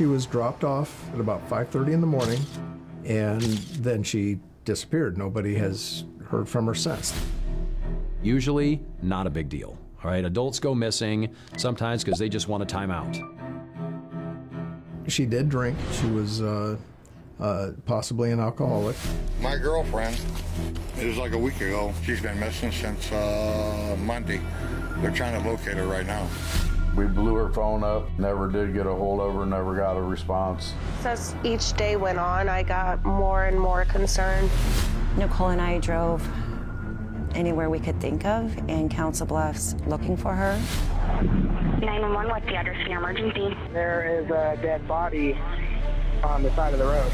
She was dropped off at about 5:30 in the morning, and then she disappeared. Nobody has heard from her since. Usually, not a big deal. All right, adults go missing sometimes because they just want a timeout. She did drink. She was possibly an alcoholic. My girlfriend, it was like a week ago. She's been missing since Monday. They're trying to locate her right now. We blew her phone up, never did get a hold of her, never got a response. As each day went on, I got more and more concerned. Nicole and I drove anywhere we could think of in Council Bluffs looking for her. 911, what's the address of your emergency? There is a dead body on the side of the road.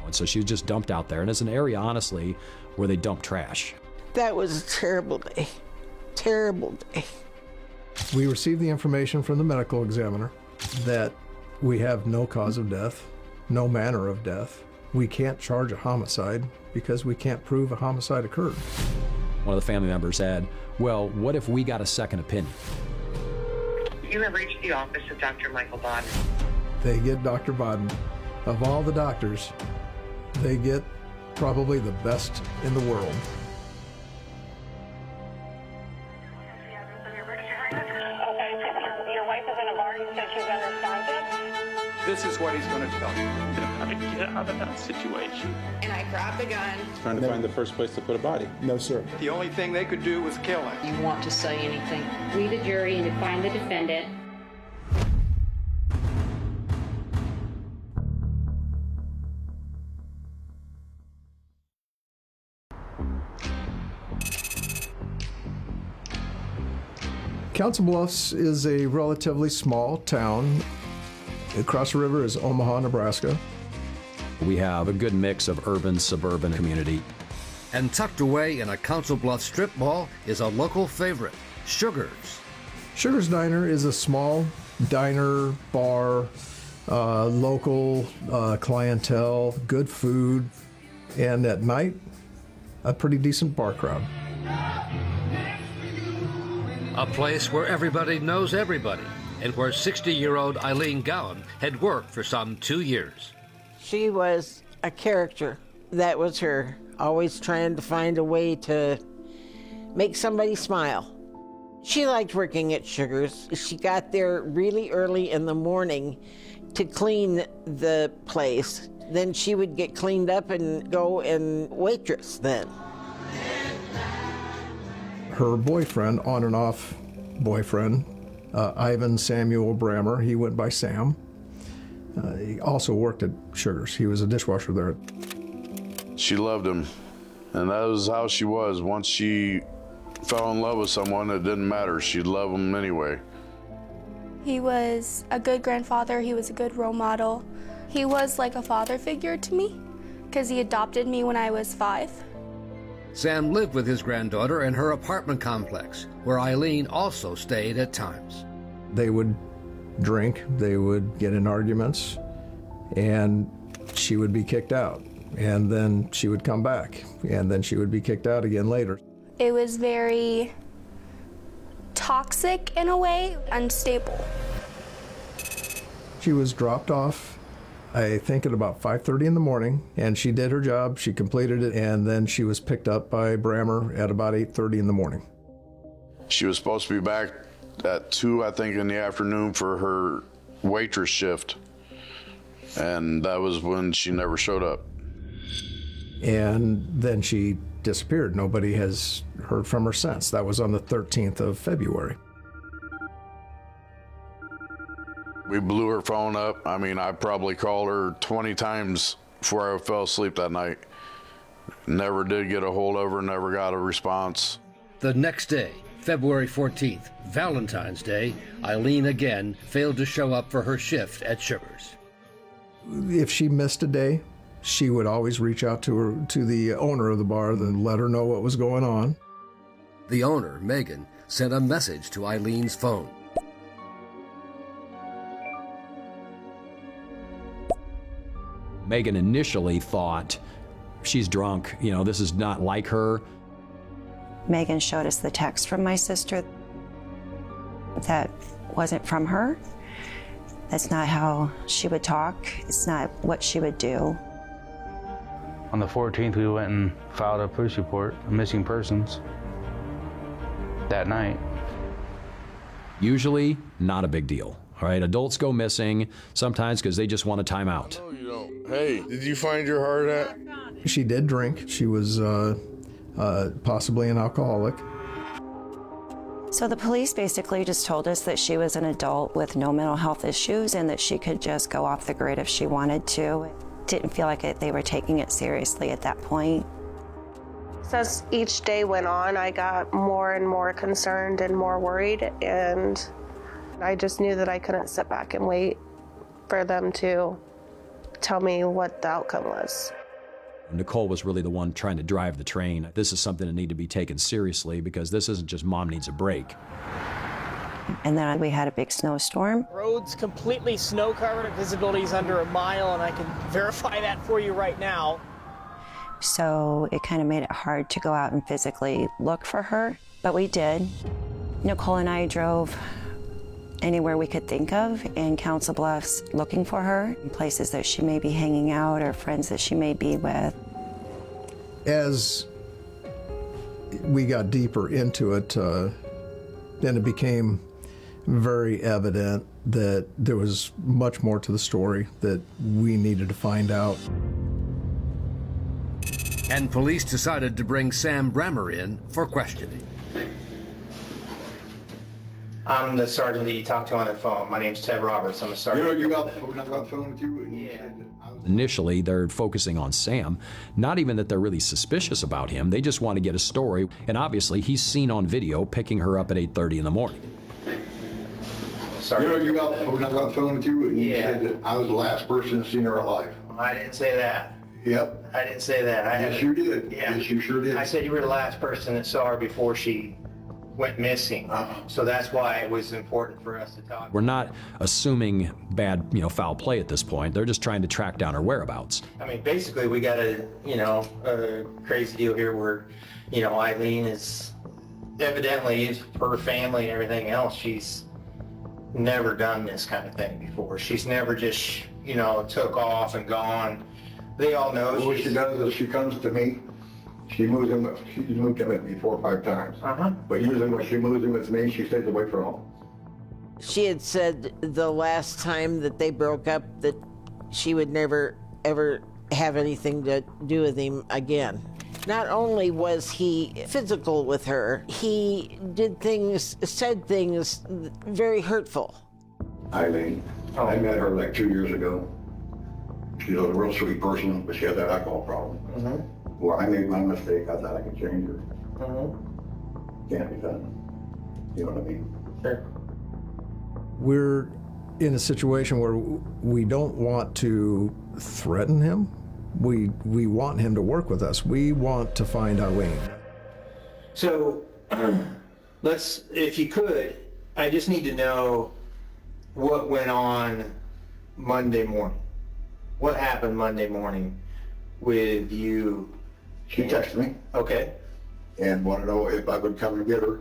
And so she was just dumped out there, and it's an area, honestly, where they dump trash. That was a terrible day. Terrible day. We received the information from the medical examiner that we have no cause of death, no manner of death. We can't charge a homicide because we can't prove a homicide occurred. One of the family members said, well, what if we got a second opinion? You have reached the office of Dr. Michael Bodden. They get Dr. Bodden. Of all the doctors, they get probably the best in the world. Your wife is in a bar. You said she's unresponsive. This is what he's going to tell you. How to get out of that situation. And I grabbed the gun. Trying to find the first place to put a body. No, sir. The only thing they could do was kill him. You want to say anything? We, the jury, and to find the defendant. Council Bluffs is a relatively small town. Across the river is Omaha, Nebraska. We have a good mix of urban, suburban community. And tucked away in a Council Bluffs strip mall is a local favorite, Sugar's. Sugar's Diner is a small diner, bar, local clientele, good food, and at night, a pretty decent bar crowd. A place where everybody knows everybody, and where 60-year-old Eileen Gowan had worked for some 2 years. She was a character. That was her, always trying to find a way to make somebody smile. She liked working at Sugar's. She got there really early in the morning to clean the place. Then she would get cleaned up and go and waitress then. Her boyfriend, on and off boyfriend, Ivan Samuel Brammer, he went by Sam. He also worked at Sugar's. He was a dishwasher there. She loved him, and that was how she was. Once she fell in love with someone, it didn't matter. She'd love him anyway. He was a good grandfather. He was a good role model. He was like a father figure to me because he adopted me when I was 5. Sam lived with his granddaughter in her apartment complex, where Eileen also stayed at times. They would drink, they would get in arguments, and she would be kicked out. And then she would come back, and then she would be kicked out again later. It was very toxic in a way, unstable. She was dropped off, I think, at about 5:30 in the morning, and she did her job, she completed it, and then she was picked up by Brammer at about 8:30 in the morning. She was supposed to be back at 2, I think, in the afternoon for her waitress shift, and that was when she never showed up. And then she disappeared. Nobody has heard from her since. That was on the 13th of February. We blew her phone up. I mean, I probably called her 20 times before I fell asleep that night. Never did get a hold of her, never got a response. The next day, February 14th, Valentine's Day, Eileen again failed to show up for her shift at Sugar's. If she missed a day, she would always reach out to the owner of the bar and let her know what was going on. The owner, Megan, sent a message to Eileen's phone. Megan initially thought, she's drunk, this is not like her. Megan showed us the text from my sister. That wasn't from her. That's not how she would talk. It's not what she would do. On the 14th, we went and filed a police report of missing persons that night. Usually, not a big deal. All right, adults go missing sometimes because they just want a timeout. No, you don't. Hey, did you find your heart at? She did drink. She was possibly an alcoholic. So the police basically just told us that she was an adult with no mental health issues and that she could just go off the grid if she wanted to. Didn't feel like they were taking it seriously at that point. As each day went on, I got more and more concerned and more worried, and I just knew that I couldn't sit back and wait for them to tell me what the outcome was. Nicole was really the one trying to drive the train. This is something that needed to be taken seriously because this isn't just mom needs a break. And then we had a big snowstorm. Roads completely snow covered, visibility is under a mile, and I can verify that for you right now. So it kind of made it hard to go out and physically look for her, but we did. Nicole and I drove anywhere we could think of in Council Bluffs looking for her, in places that she may be hanging out or friends that she may be with. As we got deeper into it, then it became very evident that there was much more to the story that we needed to find out. And police decided to bring Sam Brammer in for questioning. I'm the sergeant that you talked to on the phone. My name's Ted Roberts. I'm a sergeant. You got the phone with you? Yeah. Initially, they're focusing on Sam. Not even that they're really suspicious about him. They just want to get a story. And obviously, he's seen on video picking her up at 8:30 in the morning. Sorry. You got the phone with you? Yeah. Said that I was the last person seen her alive. I didn't say that. Yep. I didn't say that. Yes, you did. Yeah. Yes, you sure did. I said you were the last person that saw her before she went missing. So that's why it was important for us to talk. We're not assuming bad, foul play at this point. They're just trying to track down her whereabouts. I mean, basically, we got a crazy deal here where, Eileen is evidently, her family and everything else, she's never done this kind of thing before. She's never just, took off and gone. They all know. What she does is she comes to me. She's moved in with me 4 or 5 times. But usually when she moves in with me, she stays away from home. She had said the last time that they broke up that she would never, ever have anything to do with him again. Not only was he physical with her, he said things very hurtful. Eileen, I met her like 2 years ago. She's a real sweet person, but she has that alcohol problem. Well, I made my mistake. I thought I could change her. Can't be done. You know what I mean? Sure. We're in a situation where we don't want to threaten him. We want him to work with us. We want to find Eileen. So, if you could, I just need to know what went on Monday morning. What happened Monday morning with you? She texted me. Okay. And wanted to know if I would come and get her.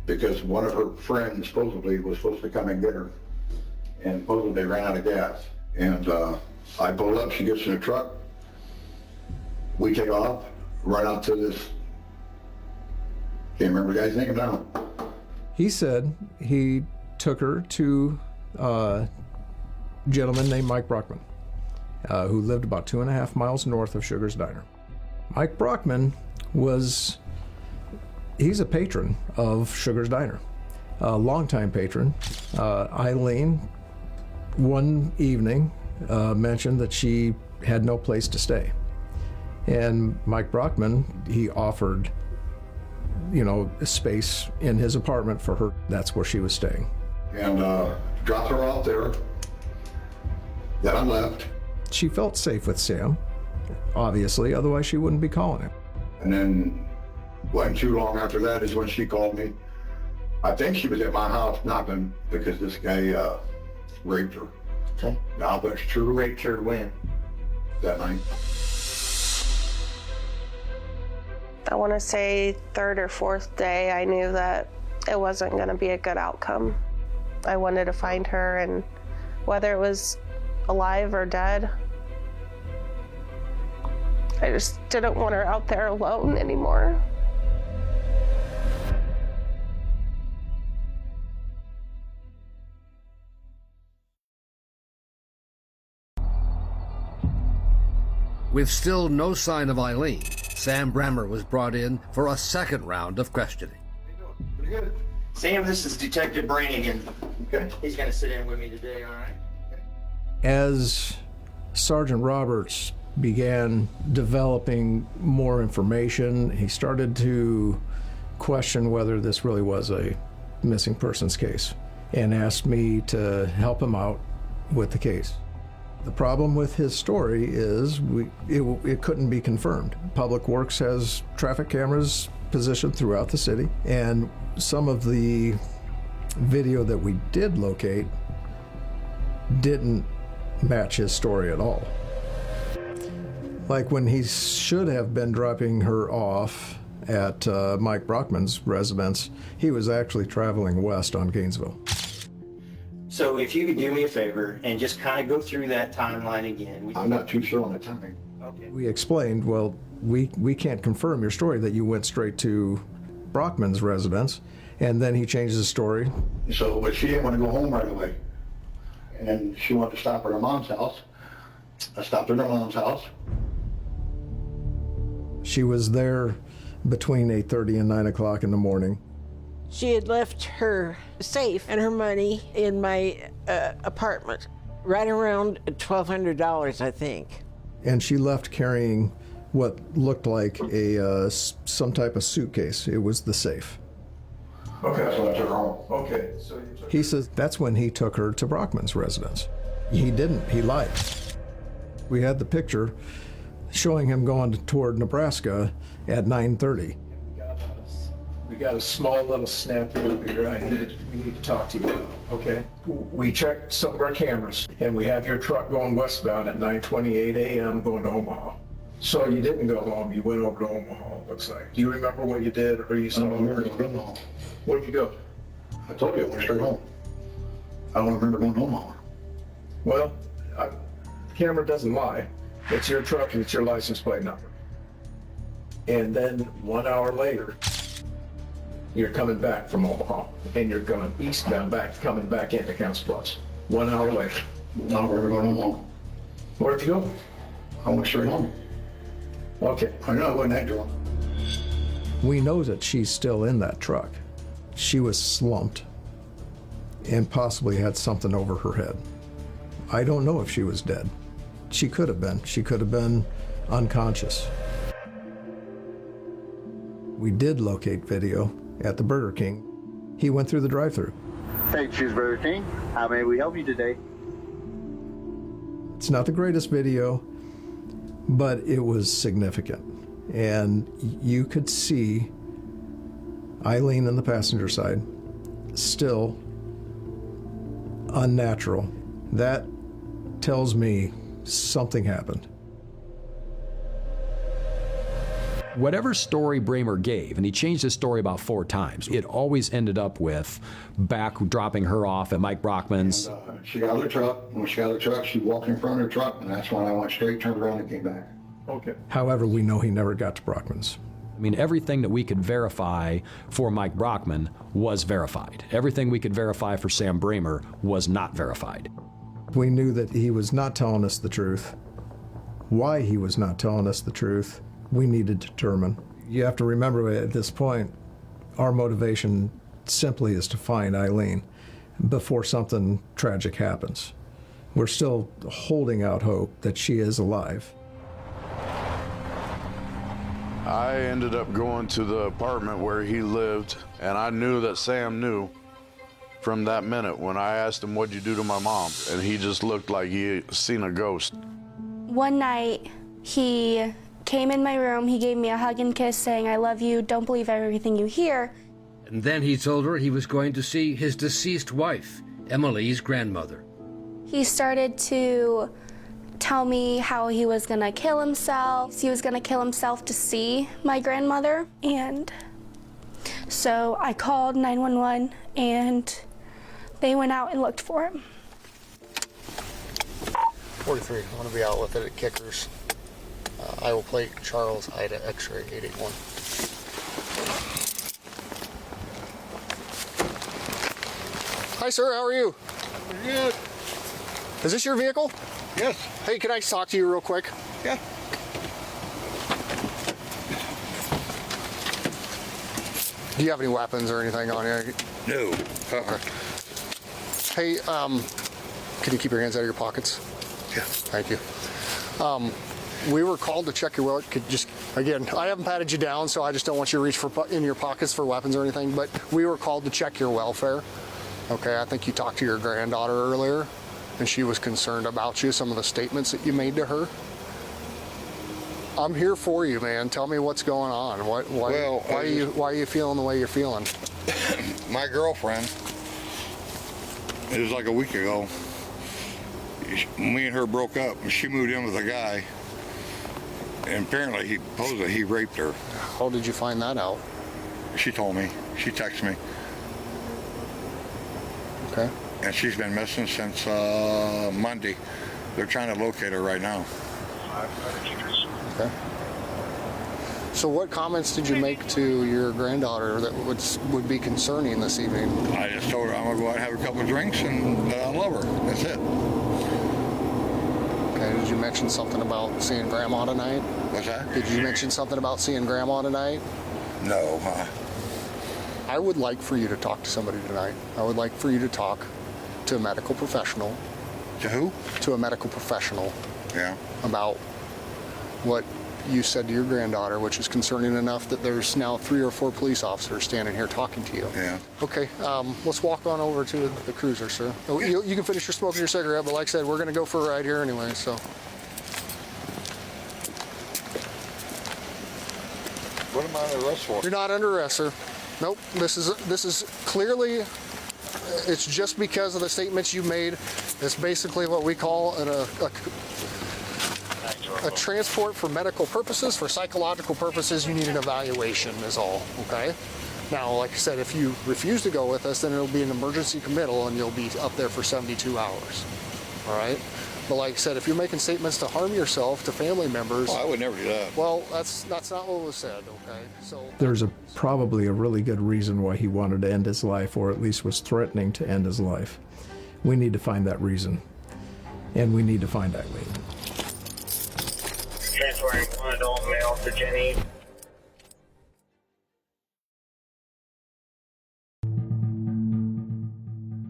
Because one of her friends supposedly was supposed to come and get her. And supposedly they ran out of gas. And I pulled up, she gets in the truck. We take off, right out to this, can't remember the guy's name now. He said he took her to a gentleman named Mike Brockman, who lived about 2.5 miles north of Sugar's Diner. Mike Brockman he's a patron of Sugar's Diner, a longtime patron. Eileen, one evening, mentioned that she had no place to stay. And Mike Brockman, he offered, a space in his apartment for her. That's where she was staying. And dropped her off there. Then I left. She felt safe with Sam, obviously, otherwise she wouldn't be calling him. And then, wasn't too long after that is when she called me. I think she was at my house knocking because this guy raped her. Okay. Now that's true. Raped her when? That night. I want to say 3rd or 4th day, I knew that it wasn't going to be a good outcome. I wanted to find her, and whether it was alive or dead, I just didn't want her out there alone anymore. With still no sign of Eileen, Sam Brammer was brought in for a second round of questioning. Pretty good. Sam, this is Detective Brannigan. Okay. He's going to sit in with me today, all right? As Sergeant Roberts began developing more information, he started to question whether this really was a missing persons case and asked me to help him out with the case. The problem with his story is it couldn't be confirmed. Public Works has traffic cameras positioned throughout the city, and some of the video that we did locate didn't match his story at all. Like when he should have been dropping her off at Mike Brockman's residence, he was actually traveling west on Gainesville. So if you could do me a favor and just kind of go through that timeline again. I'm not too sure on the timing. Okay. We explained, well, we can't confirm your story that you went straight to Brockman's residence, and then he changed his story. So, but she didn't want to go home right away. And she wanted to stop at her mom's house. I stopped at her mom's house. She was there between 8:30 and 9 o'clock in the morning. She had left her safe and her money in my apartment, right around $1,200, I think. And she left carrying what looked like some type of suitcase. It was the safe. Okay, so I took her home. Okay. He says that's when he took her to Brockman's residence. He didn't. He lied. We had the picture showing him going toward Nebraska at 9:30. We got a small little snafu over here we need to talk to you about, okay? We checked some of our cameras, and we have your truck going westbound at 9:28 a.m. going to Omaha. So you didn't go home, you went over to Omaha, it looks like. Do you remember what you did, or you saw? I don't remember going to Omaha. Where'd you go? I told you I went straight home. I don't remember going to Omaha. Well, the camera doesn't lie. It's your truck and it's your license plate number. And then 1 hour later, you're coming back from Omaha, and you're going eastbound coming back into Council Bluffs. 1 hour later. I don't remember going to Omaha. Where'd you go? I went straight home. Okay. I know I wasn't that drunk. We know that she's still in that truck. She was slumped and possibly had something over her head. I don't know if she was dead. She could have been. She could have been unconscious. We did locate video at the Burger King. He went through the drive-thru. Hey, choose Burger King. How may we help you today? It's not the greatest video, but it was significant. And you could see Eileen on the passenger side, still unnatural. That tells me something happened. Whatever story Bramer gave, and he changed his story about 4 times, it always ended up with back dropping her off at Mike Brockman's. And, she got out of the truck. When she got out of the truck, she walked in front of her truck, and that's when I went straight, turned around, and came back. Okay. However, we know he never got to Brockman's. I mean, everything that we could verify for Mike Brockman was verified. Everything we could verify for Sam Bramer was not verified. We knew that he was not telling us the truth. Why he was not telling us the truth, we needed to determine. You have to remember at this point, our motivation simply is to find Eileen before something tragic happens. We're still holding out hope that she is alive. I ended up going to the apartment where he lived, and I knew that Sam knew from that minute when I asked him, "What'd you do to my mom?" And he just looked like he had seen a ghost. One night, he came in my room, he gave me a hug and kiss saying, "I love you, don't believe everything you hear." And then he told her he was going to see his deceased wife, Emily's grandmother. He started to tell me how he was gonna kill himself. He was gonna kill himself to see my grandmother. And So I called 911 and they went out and looked for him. 43, I want to be out with it at Kickers. Iowa plate, Charles, Ida, X-ray, 881. Hi, sir, how are you? Good. Is this your vehicle? Yes. Hey, can I talk to you real quick? Yeah. Do you have any weapons or anything on you? No. Hey, can you keep your hands out of your pockets? Yeah. Thank you. We were called to check your well. Again, I haven't patted you down, so I just don't want you to reach in your pockets for weapons or anything, but we were called to check your welfare. Okay, I think you talked to your granddaughter earlier, and she was concerned about you, some of the statements that you made to her. I'm here for you, man. Tell me what's going on. Why are you feeling the way you're feeling? My girlfriend, it was like a week ago, me and her broke up, and she moved in with a guy, and apparently he raped her. How did you find that out? She told me. She texted me. Okay. And she's been missing since Monday. They're trying to locate her right now. Okay. So what comments did you make to your granddaughter that would be concerning this evening? I just told her I'm going to go out and have a couple of drinks and I love her. That's it. Okay, did you mention something about seeing Grandma tonight? What's that? Did you mention something about seeing Grandma tonight? No. I would like for you to talk to somebody tonight. I would like for you to talk to a medical professional. To who? To a medical professional. Yeah. About what you said to your granddaughter, which is concerning enough that there's now 3 or 4 police officers standing here talking to you. Yeah. Okay, let's walk on over to the cruiser, sir. You can finish your smoking your cigarette, but like I said, we're going to go for a ride here anyway, so. What am I under arrest for? You're not under arrest, sir. Nope. This is clearly, it's just because of the statements you made. It's basically what we call a transport for medical purposes. For psychological purposes, you need an evaluation is all, okay? Now, like I said, if you refuse to go with us, then it'll be an emergency committal and you'll be up there for 72 hours, all right? But like I said, if you're making statements to harm yourself to family members... Well, I would never do that. Well, that's not what was said, okay? So There's probably a really good reason why he wanted to end his life, or at least was threatening to end his life. We need to find that reason, and we need to find Eileen. Transferring one adult male to Jenny.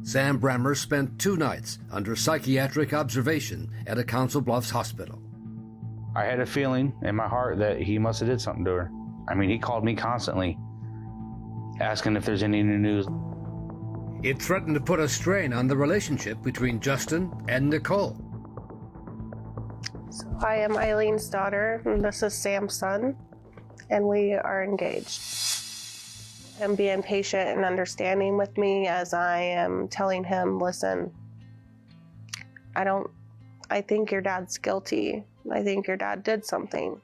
Sam Brammer spent 2 nights under psychiatric observation at a Council Bluffs hospital. I had a feeling in my heart that he must have did something to her. I mean, he called me constantly, asking if there's any new news. It threatened to put a strain on the relationship between Justin and Nicole. So I am Eileen's daughter, and this is Sam's son, and we are engaged. Him being patient and understanding with me as I am telling him, listen, I think your dad's guilty. I think your dad did something.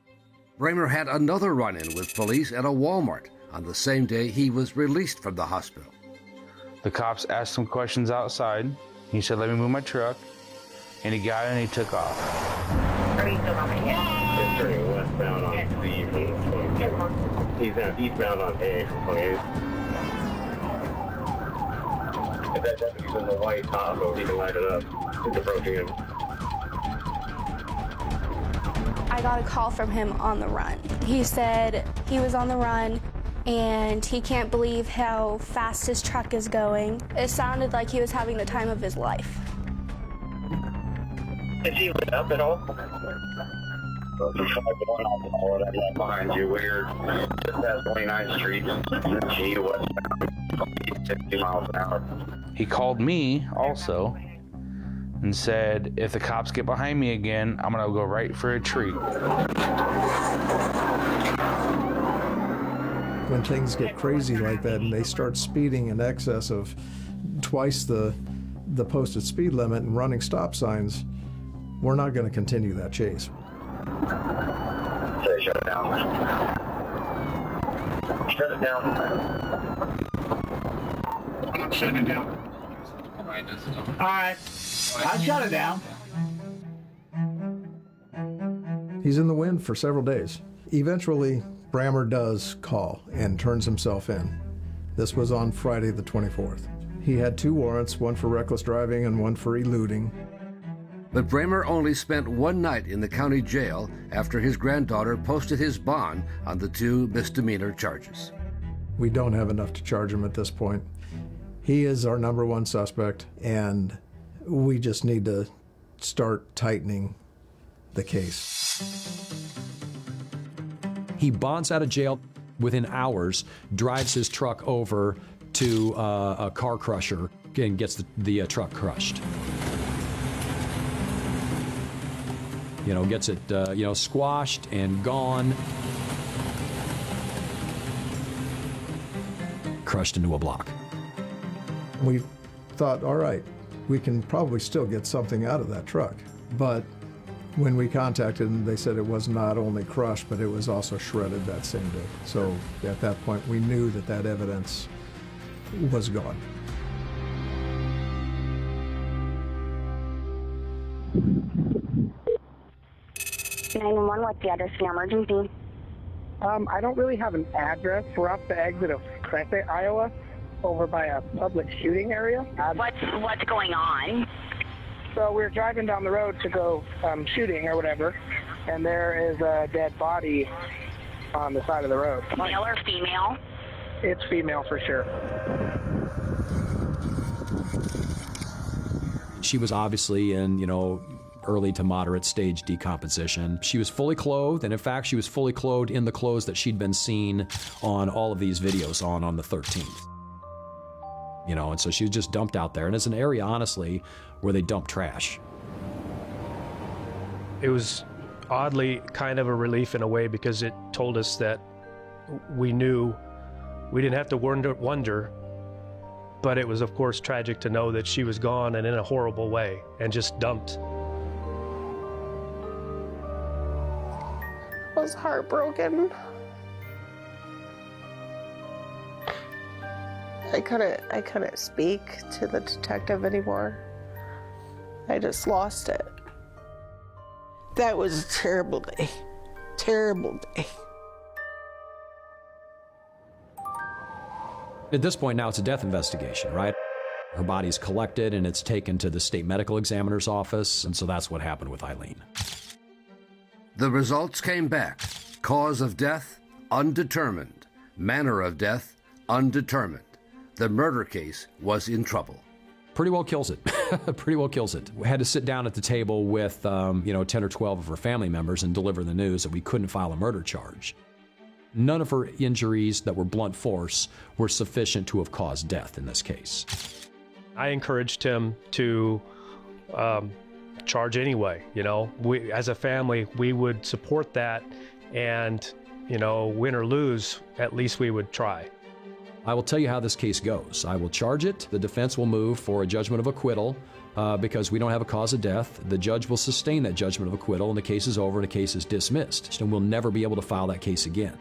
Brammer had another run-in with police at a Walmart on the same day he was released from the hospital. The cops asked him questions outside. He said, let me move my truck. And he got in and he took off. Are you still coming in? It's turning westbound on Steve. He's now eastbound on A from 28. If that deputy's in the white Tahoe, he can light it up. He's approaching him. I got a call from him on the run. He said he was on the run and he can't believe how fast his truck is going. It sounded like he was having the time of his life. Is he lit up at all? Behind you, weird. Just past 29th Street, G westbound, 60 miles an hour. He called me also and said, if the cops get behind me again, I'm gonna go right for a tree. When things get crazy like that and they start speeding in excess of twice the posted speed limit and running stop signs, we're not going to continue that chase. Say shut down. Shut it down. Shut it down. All right. I shut it down. He's in the wind for several days. Eventually, Brammer does call and turns himself in. This was on Friday the 24th. He had 2 warrants, one for reckless driving and one for eluding. But Brammer only spent one night in the county jail after his granddaughter posted his bond on the 2 misdemeanor charges. We don't have enough to charge him at this point. He is our #1 suspect, and we just need to start tightening the case. He bonds out of jail within hours, drives his truck over to a car crusher and gets the truck crushed. Gets it, squashed and gone. Crushed into a block. We thought, all right, we can probably still get something out of that truck. But when we contacted them, they said it was not only crushed, but it was also shredded that same day. So at that point, we knew that that evidence was gone. What's the address for your emergency? I don't really have an address. We're off the exit of Crescent, Iowa, over by a public shooting area. What's going on? So we're driving down the road to go shooting or whatever, and there is a dead body on the side of the road. Male or female? It's female for sure. She was obviously in, early to moderate stage decomposition. She was fully clothed, and in fact, she was fully clothed in the clothes that she'd been seen on all of these videos on the 13th. And so she was just dumped out there. And it's an area, honestly, where they dump trash. It was oddly kind of a relief in a way because it told us that we knew we didn't have to wonder, but it was, of course, tragic to know that she was gone and in a horrible way and just dumped. I was heartbroken. I couldn't speak to the detective anymore. I just lost it. That was a terrible day. Terrible day. At this point now, it's a death investigation, right? Her body's collected and it's taken to the state medical examiner's office, and so that's what happened with Eileen. The results came back. Cause of death, undetermined. Manner of death, undetermined. The murder case was in trouble. Pretty well kills it. Pretty well kills it. We had to sit down at the table with, 10 or 12 of her family members and deliver the news that we couldn't file a murder charge. None of her injuries that were blunt force were sufficient to have caused death in this case. I encouraged him to charge anyway. We, as a family, we would support that, and win or lose, at least we would try. I will tell you how this case goes. I will charge it. The defense will move for a judgment of acquittal because we don't have a cause of death. The judge will sustain that judgment of acquittal, and the case is over and the case is dismissed. And we'll never be able to file that case again.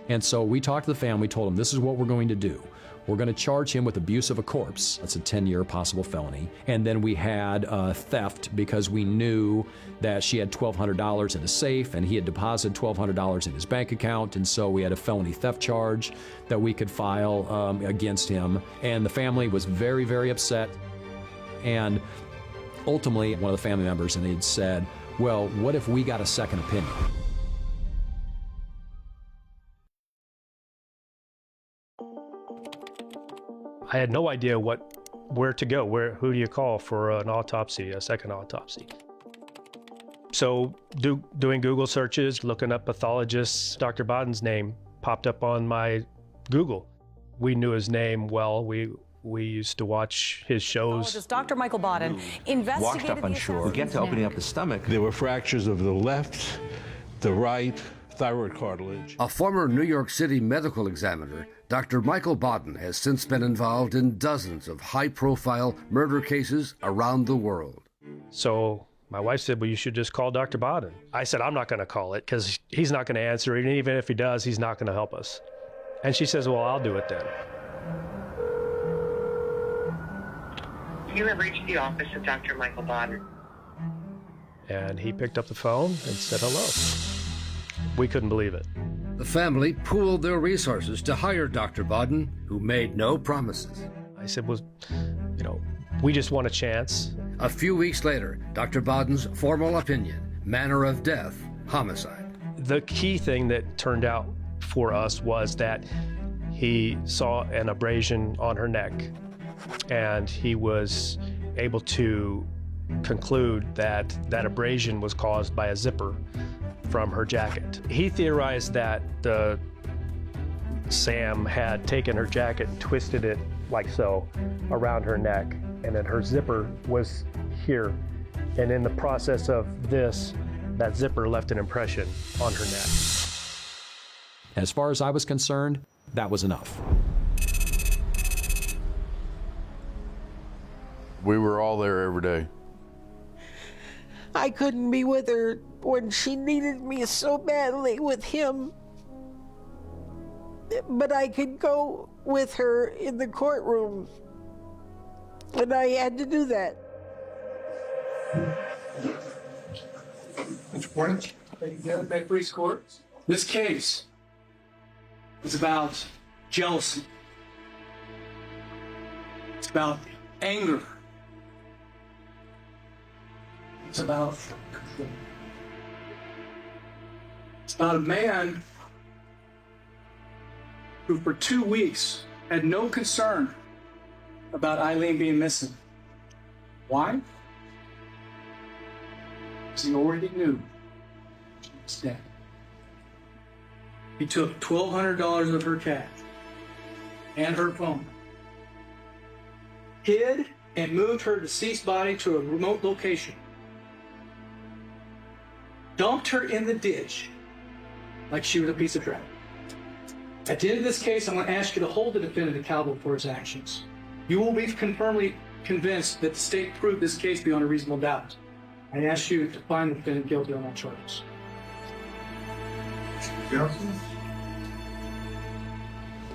And so we talked to the family, told them this is what we're going to do. We're going to charge him with abuse of a corpse. That's a 10-year possible felony. And then we had theft because we knew that she had $1,200 in a safe and he had deposited $1,200 in his bank account. And so we had a felony theft charge that we could file against him. And the family was very, very upset. And ultimately, one of the family members, and they'd said, well, what if we got a second opinion? I had no idea where to go. Who do you call for an autopsy, a second autopsy? So doing Google searches, looking up pathologists, Dr. Baden's name popped up on my Google. We knew his name well. We used to watch his shows. Dr. Michael Baden investigated. Walked up unsure. We get to opening up the stomach. There were fractures of the left, the right, thyroid cartilage. A former New York City medical examiner, Dr. Michael Baden has since been involved in dozens of high-profile murder cases around the world. So my wife said, well, you should just call Dr. Baden. I said, I'm not going to call it because he's not going to answer it. And even if he does, he's not going to help us. And she says, well, I'll do it then. You have reached the office of Dr. Michael Bodden. And he picked up the phone and said hello. We couldn't believe it. The family pooled their resources to hire Dr. Bodden, who made no promises. I said, well, we just want a chance. A few weeks later, Dr. Bodden's formal opinion, manner of death, homicide. The key thing that turned out for us was that he saw an abrasion on her neck, and he was able to conclude that that abrasion was caused by a zipper from her jacket. He theorized that Sam had taken her jacket and twisted it like so around her neck, and that her zipper was here. And in the process of this, that zipper left an impression on her neck. As far as I was concerned, that was enough. We were all there every day. I couldn't be with her when she needed me so badly with him. But I could go with her in the courtroom. And I had to do that. Mr. Portage, Bay Police Court. This case is about jealousy. It's about anger. It's about control. It's about a man who for 2 weeks had no concern about Eileen being missing. Why? Because he already knew she was dead. He took $1,200 of her cash and her phone, hid and moved her deceased body to a remote location, dumped her in the ditch like she was a piece of trash. At the end of this case, I'm going to ask you to hold the defendant accountable for his actions. You will be firmly convinced that the state proved this case beyond a reasonable doubt. I ask you to find the defendant guilty on all charges.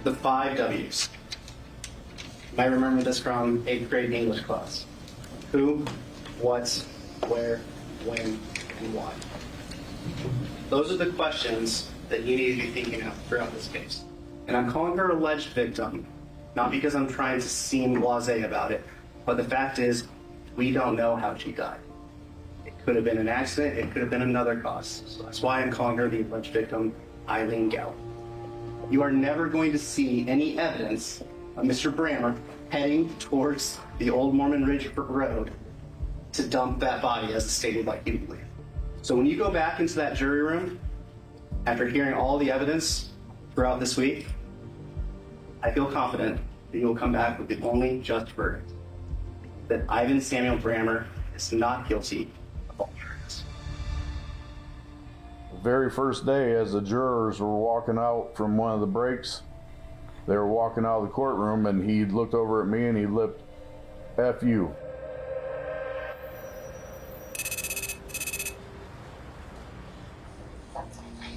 The 5 W's. You might remember this from 8th grade English class. Who, what, where, when, and why. Those are the questions that you need to be thinking of throughout this case. And I'm calling her alleged victim, not because I'm trying to seem blasé about it, but the fact is, we don't know how she died. It could have been an accident, it could have been another cause. So that's why I'm calling her the alleged victim, Eileen Gowan. You are never going to see any evidence of Mr. Brammer heading towards the Old Mormon Ridge Road to dump that body as stated like you believe. So when you go back into that jury room, after hearing all the evidence throughout this week, I feel confident that you will come back with the only just verdict, that Ivan Samuel Brammer is not guilty of all charges. The very first day, as the jurors were walking out from one of the breaks, they were walking out of the courtroom, and he looked over at me and he lipped, "F you."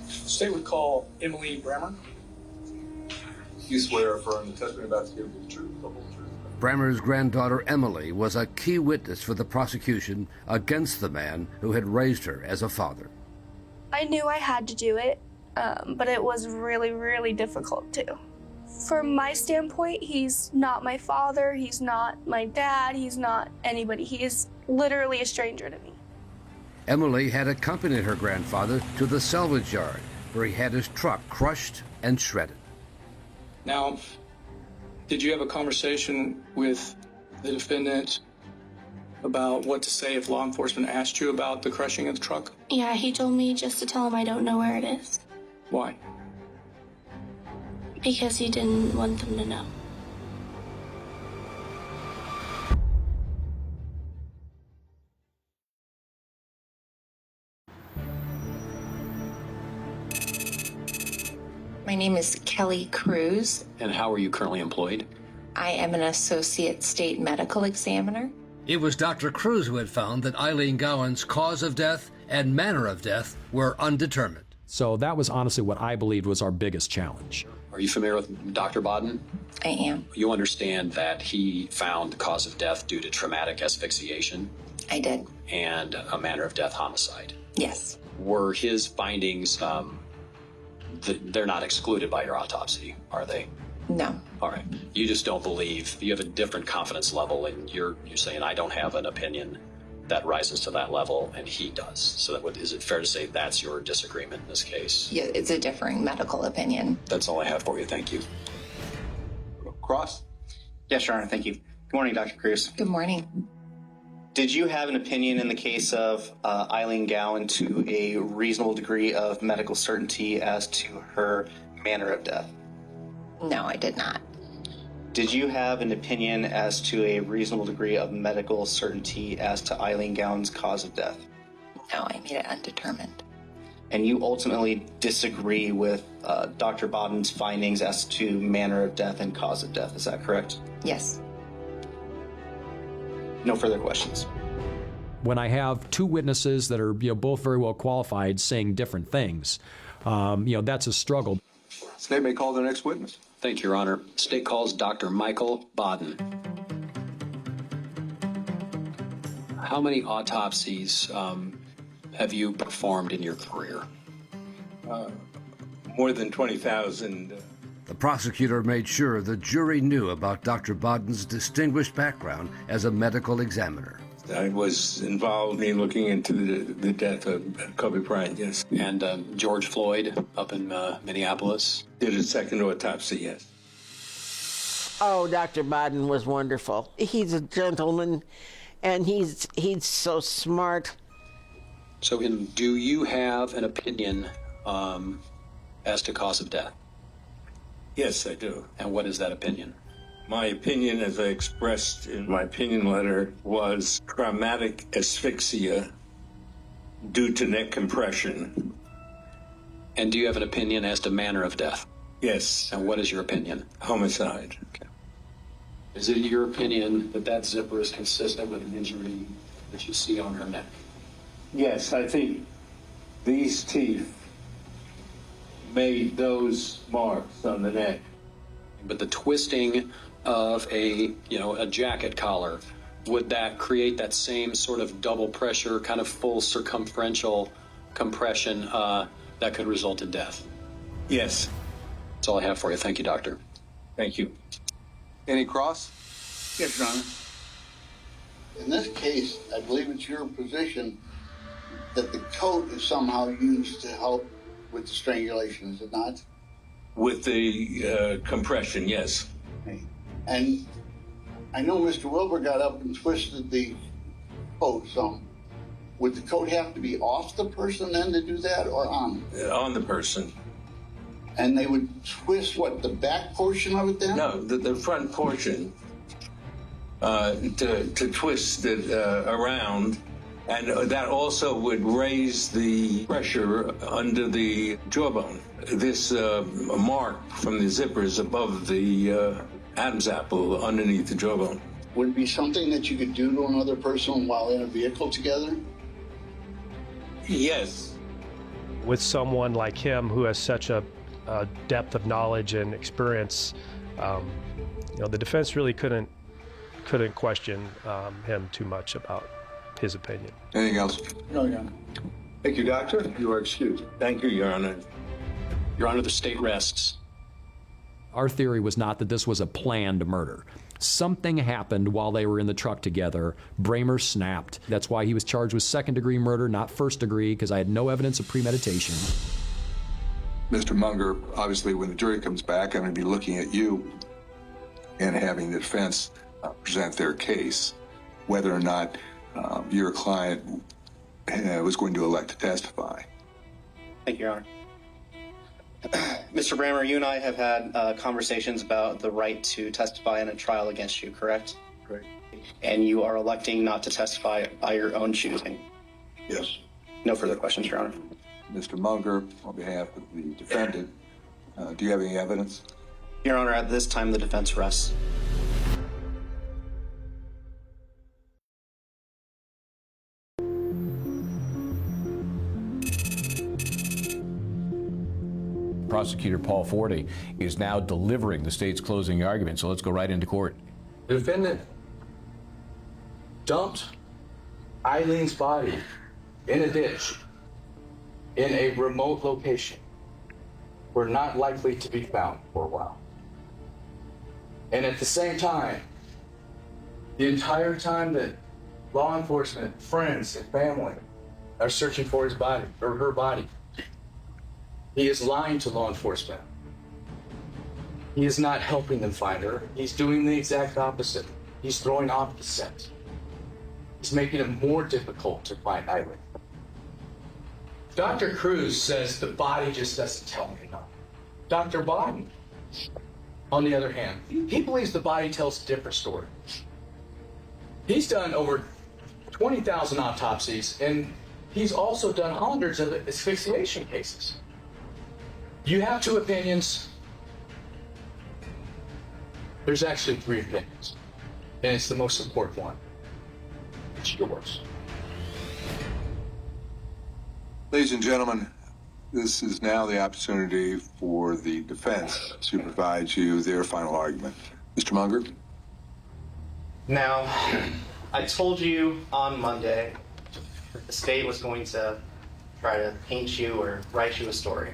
State would call Emily Brammer. You swear or affirm the testimony about to give the truth, the whole truth. Brammer's granddaughter Emily was a key witness for the prosecution against the man who had raised her as a father. I knew I had to do it, but it was really, really difficult too. From my standpoint, he's not my father, he's not my dad, he's not anybody. He is literally a stranger to me. Emily had accompanied her grandfather to the salvage yard, where he had his truck crushed and shredded. Now, did you have a conversation with the defendant about what to say if law enforcement asked you about the crushing of the truck? Yeah, he told me just to tell him I don't know where it is. Why? Because he didn't want them to know. My name is Kelly Cruz. And how are you currently employed? I am an associate state medical examiner. It was Dr. Cruz who had found that Eileen Gowan's cause of death and manner of death were undetermined. So that was honestly what I believed was our biggest challenge. Are you familiar with Dr. Bodden? I am. You understand that he found the cause of death due to traumatic asphyxiation? I did. And a manner of death homicide? Yes. Were his findings, they're not excluded by your autopsy, are they? No. All right. You just don't believe, you have a different confidence level, and you're saying, I don't have an opinion that rises to that level, and he does. So is it fair to say that's your disagreement in this case? Yeah, it's a differing medical opinion. That's all I have for you. Thank you. Cross? Yes, Your Honor. Thank you. Good morning, Dr. Cruz. Good morning. Did you have an opinion in the case of Eileen Gowan to a reasonable degree of medical certainty as to her manner of death? No, I did not. Did you have an opinion as to a reasonable degree of medical certainty as to Eileen Gowan's cause of death? No, I made it undetermined. And you ultimately disagree with Dr. Bodden's findings as to manner of death and cause of death, is that correct? Yes. No further questions. When I have two witnesses that are both very well qualified saying different things, that's a struggle. State may call the next witness. Thank you, Your Honor. State calls Dr. Michael Bodden. How many autopsies have you performed in your career? More than 20,000. The prosecutor made sure the jury knew about Dr. Bodden's distinguished background as a medical examiner. I was involved in looking into the death of Kobe Bryant, yes. And George Floyd up in Minneapolis? Did a second autopsy, yes. Oh, Dr. Bodden was wonderful. He's a gentleman, and he's so smart. So do you have an opinion as to cause of death? Yes, I do. And what is that opinion? My opinion, as I expressed in my opinion letter, was traumatic asphyxia due to neck compression. And do you have an opinion as to manner of death? Yes. And what is your opinion? Homicide. Okay. Is it your opinion that zipper is consistent with an injury that you see on her neck? Yes, I think these teeth made those marks on the neck. But the twisting of a jacket collar, would that create that same sort of double pressure, kind of full circumferential compression that could result in death? Yes. That's all I have for you. Thank you, Doctor. Thank you. Any cross? Yes, Your Honor. In this case, I believe it's your position that the coat is somehow used to help with the strangulation, is it not? With the compression, yes. Okay. And I know Mr. Wilbur got up and twisted the coat some. Would the coat have to be off the person then to do that, or on? On the person. And they would twist, what, the back portion of it then? No, the front portion to twist it around. And that also would raise the pressure under the jawbone. This mark from the zipper is above the Adam's apple underneath the jawbone. Would it be something that you could do to another person while in a vehicle together? Yes. With someone like him who has such a depth of knowledge and experience, the defense really couldn't question him too much about his opinion. Anything else? No, Your Honor. Thank you, Doctor. You are excused. Thank you, Your Honor. Your Honor, the state rests. Our theory was not that this was a planned murder. Something happened while they were in the truck together. Bramer snapped. That's why he was charged with second-degree murder, not first-degree, because I had no evidence of premeditation. Mr. Munger, obviously when the jury comes back, I'm going to be looking at you and having the defense present their case, whether or not your client was going to elect to testify. Thank you, Your Honor. Mr. Bramer, you and I have had conversations about the right to testify in a trial against you, correct? Correct. And you are electing not to testify by your own choosing? Yes. No further questions, Your Honor. Mr. Munger, on behalf of the defendant, do you have any evidence? Your Honor, at this time, the defense rests. Prosecutor Paul Forte is now delivering the state's closing argument, so let's go right into court. The defendant dumped Eileen's body in a ditch in a remote location where not likely to be found for a while. And at the same time, the entire time that law enforcement, friends, and family are searching for his body, or her body, he is lying to law enforcement. He is not helping them find her. He's doing the exact opposite. He's throwing off the scent. He's making it more difficult to find Eileen. Dr. Cruz says the body just doesn't tell me enough. Dr. Bodden, on the other hand, he believes the body tells a different story. He's done over 20,000 autopsies, and he's also done hundreds of asphyxiation cases. You have two opinions. There's actually three opinions, and it's the most important one. It's yours. Ladies and gentlemen, this is now the opportunity for the defense to provide you their final argument. Mr. Munger? Now, I told you on Monday that the state was going to try to paint you or write you a story.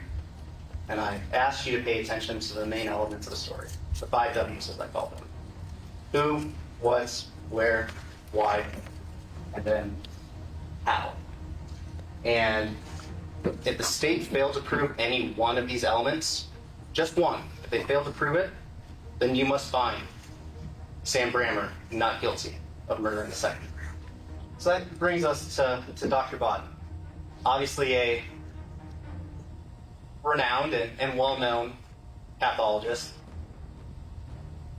And I asked you to pay attention to the main elements of the story, the 5 W's as I call them. Who, what, where, why, and then how. And if the state failed to prove any one of these elements, just one, if they failed to prove it, then you must find Sam Brammer not guilty of murder in the second degree. So that brings us to Dr. Bodden. Obviously a renowned and well-known pathologist,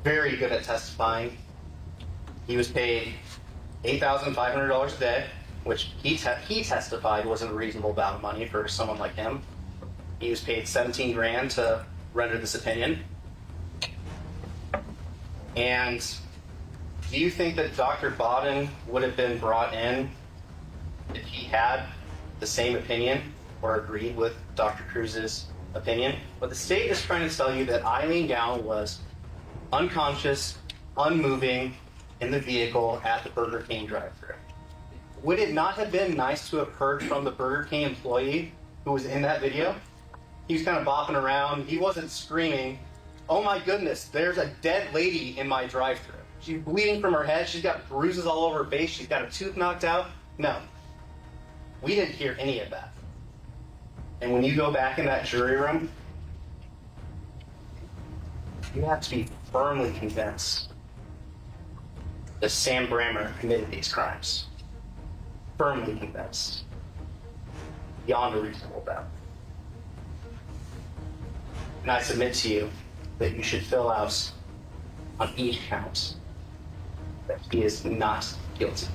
very good at testifying. He was paid $8,500 a day, which he testified wasn't a reasonable amount of money for someone like him. He was paid $17,000 to render this opinion. And do you think that Dr. Bodden would have been brought in if he had the same opinion or agreed with Dr. Cruz's opinion? But the state is trying to tell you that Eileen Gown was unconscious, unmoving in the vehicle at the Burger King drive-thru. Would it not have been nice to have heard from the Burger King employee who was in that video? He was kind of bopping around. He wasn't screaming, "Oh my goodness, there's a dead lady in my drive-thru. She's bleeding from her head. She's got bruises all over her face. She's got a tooth knocked out." No. We didn't hear any of that. And when you go back in that jury room, you have to be firmly convinced that Sam Brammer committed these crimes. Firmly convinced. Beyond a reasonable doubt. And I submit to you that you should fill out on each count that he is not guilty.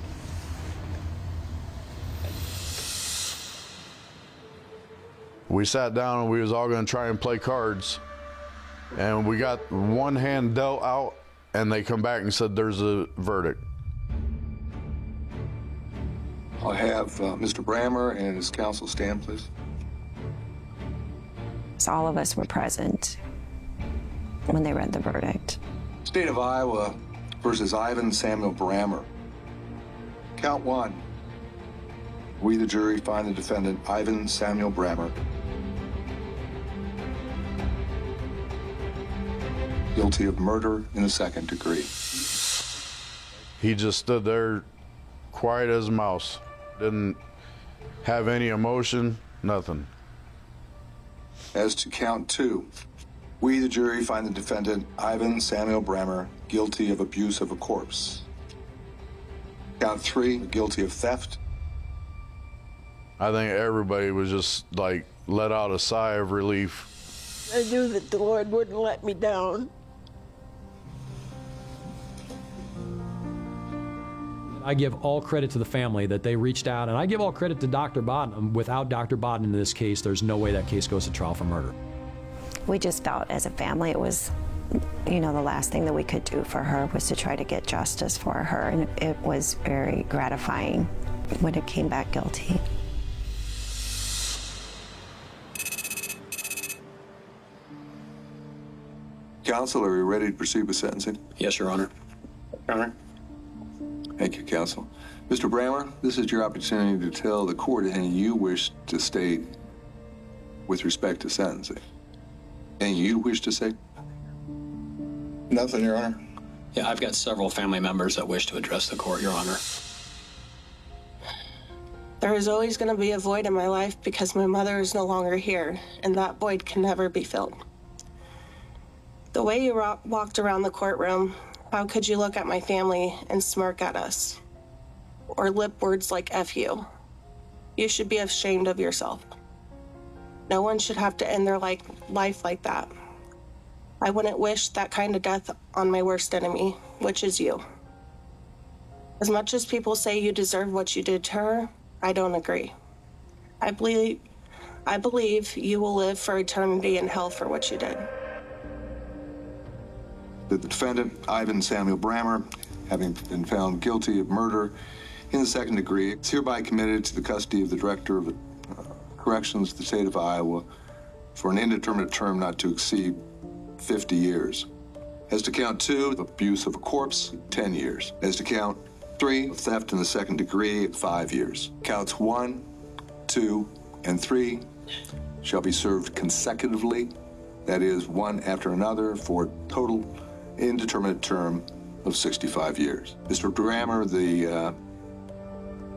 We sat down and we was all going to try and play cards, and we got one hand dealt out, and they come back and said there's a verdict. I'll have Mr. Brammer and his counsel stand, please. So all of us were present when they read the verdict. State of Iowa versus Ivan Samuel Brammer. Count 1. We, the jury, find the defendant, Ivan Samuel Brammer, guilty of murder in the second degree. He just stood there quiet as a mouse. Didn't have any emotion, nothing. As to count 2, we, the jury, find the defendant, Ivan Samuel Brammer, guilty of abuse of a corpse. Count 3, guilty of theft. I think everybody was just like let out a sigh of relief. I knew that the Lord wouldn't let me down. I give all credit to the family that they reached out, and I give all credit to Dr. Bodden. Without Dr. Bodden in this case, there's no way that case goes to trial for murder. We just felt as a family it was, the last thing that we could do for her was to try to get justice for her, and it was very gratifying when it came back guilty. Counsel, are you ready to proceed with sentencing? Yes, Your Honor. Your Honor. Thank you, counsel. Mr. Brammer, this is your opportunity to tell the court anything you wish to state with respect to sentencing. Anything you wish to say? Nothing, Your Honor. Yeah, I've got several family members that wish to address the court, Your Honor. There is always going to be a void in my life because my mother is no longer here, and that void can never be filled. The way you walked around the courtroom, how could you look at my family and smirk at us? Or lip words like F you. You should be ashamed of yourself. No one should have to end their life like that. I wouldn't wish that kind of death on my worst enemy, which is you. As much as people say you deserve what you did to her, I don't agree. I believe you will live for eternity in hell for what you did. The defendant, Ivan Samuel Brammer, having been found guilty of murder in the second degree, is hereby committed to the custody of the Director of Corrections of the state of Iowa for an indeterminate term not to exceed 50 years. As to count 2, abuse of a corpse, 10 years. As to count 3, theft in the second degree, 5 years. Counts 1, 2, and 3 shall be served consecutively, that is, one after another, for a total indeterminate term of 65 years. Mr. Brammer,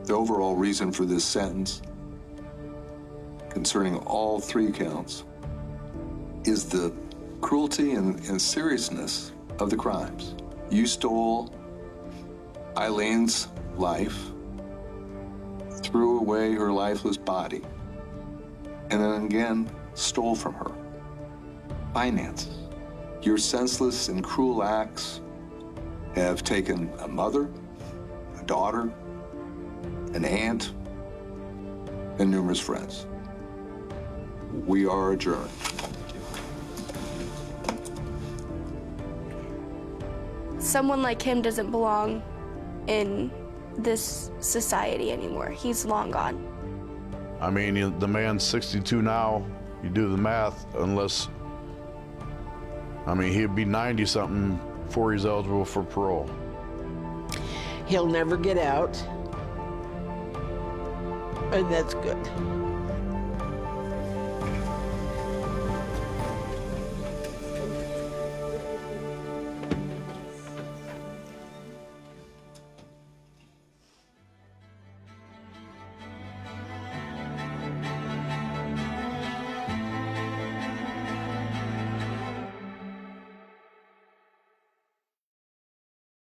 the overall reason for this sentence concerning all 3 counts is the cruelty and seriousness of the crimes. You stole Eileen's life, threw away her lifeless body, and then again stole from her finances. Your senseless and cruel acts have taken a mother, a daughter, an aunt, and numerous friends. We are adjourned. Someone like him doesn't belong in this society anymore. He's long gone. I mean, the man's 62 now. You do the math, unless, I mean, he'd be 90-something before he's eligible for parole. He'll never get out, and that's good.